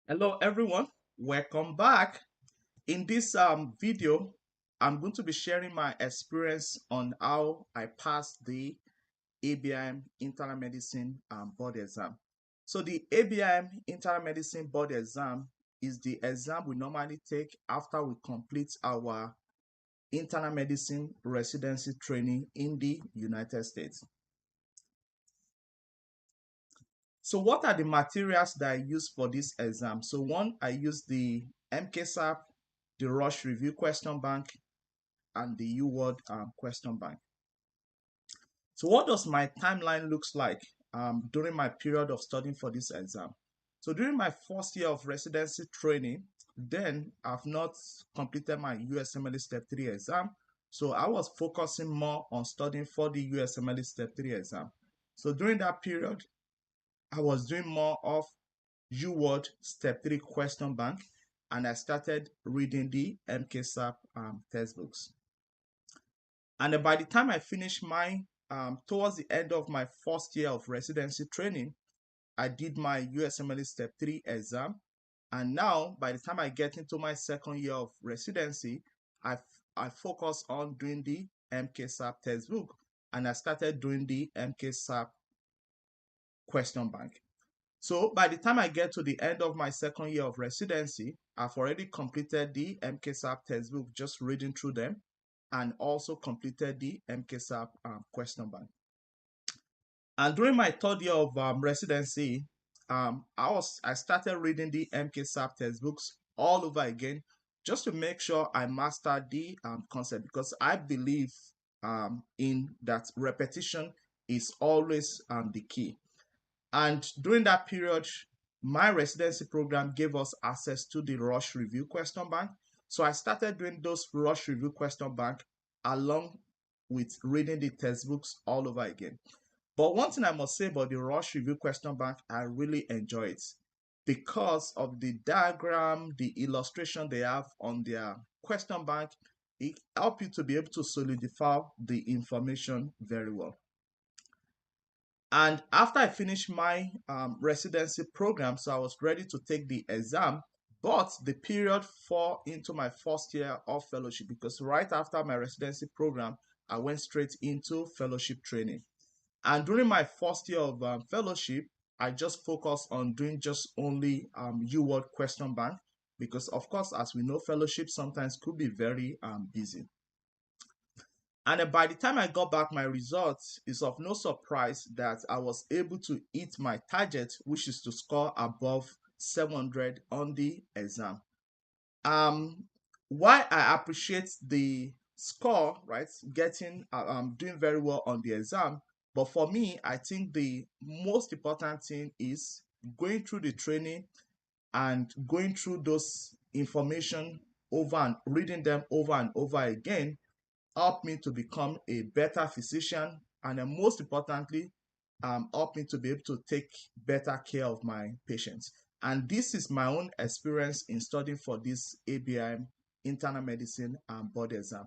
Hello everyone, welcome back. In this video, I'm going to be sharing my experience on how I passed the ABIM Internal Medicine board exam. So the ABIM Internal Medicine board exam is the exam we normally take after we complete our internal medicine residency training in the United States. So what are the materials that I use for this exam? So one, I use the MKSAP, the Rush Review Question Bank, and the U-Word Question Bank. So what does my timeline looks like during my period of studying for this exam? So during my first year of residency training, then I've not completed my USMLE Step 3 exam. So I was focusing more on studying for the USMLE Step 3 exam. So during that period, I was doing more of U-Word Step 3 Question Bank, and I started reading the MKSAP textbooks. And then by the time I finished my, towards the end of my first year of residency training, I did my USMLE Step 3 exam. And now, by the time I get into my second year of residency, I, I focus on doing the MKSAP textbook, and I started doing the MKSAP question bank. So by the time I get to the end of my second year of residency, I've already completed the MKSAP textbook, just reading through them, and also completed the MKSAP question bank. And during my third year of residency, I started reading the MKSAP textbooks all over again, just to make sure I mastered the concept, because I believe in that repetition is always the key. And during that period, my residency program gave us access to the Rush Review Question Bank. So I started doing those Rush Review Question Bank along with reading the textbooks all over again. But one thing I must say about the Rush Review Question Bank, I really enjoy it because of the diagram, the illustration they have on their question bank. It helps you to be able to solidify the information very well. And after I finished my residency program, so I was ready to take the exam, but the period fall into my first year of fellowship, because right after my residency program, I went straight into fellowship training. And during my first year of fellowship, I just focused on doing just only U-Word question bank, because of course, as we know, fellowship sometimes could be very busy. And by the time I got back my results, it's of no surprise that I was able to hit my target, which is to score above 700 on the exam. Um, why I appreciate the score, right? Doing very well on the exam. But for me, I think the most important thing is going through the training and going through those information over and reading them over and over again help me to become a better physician, and then most importantly, help me to be able to take better care of my patients. And this is my own experience in studying for this ABIM internal medicine board exam.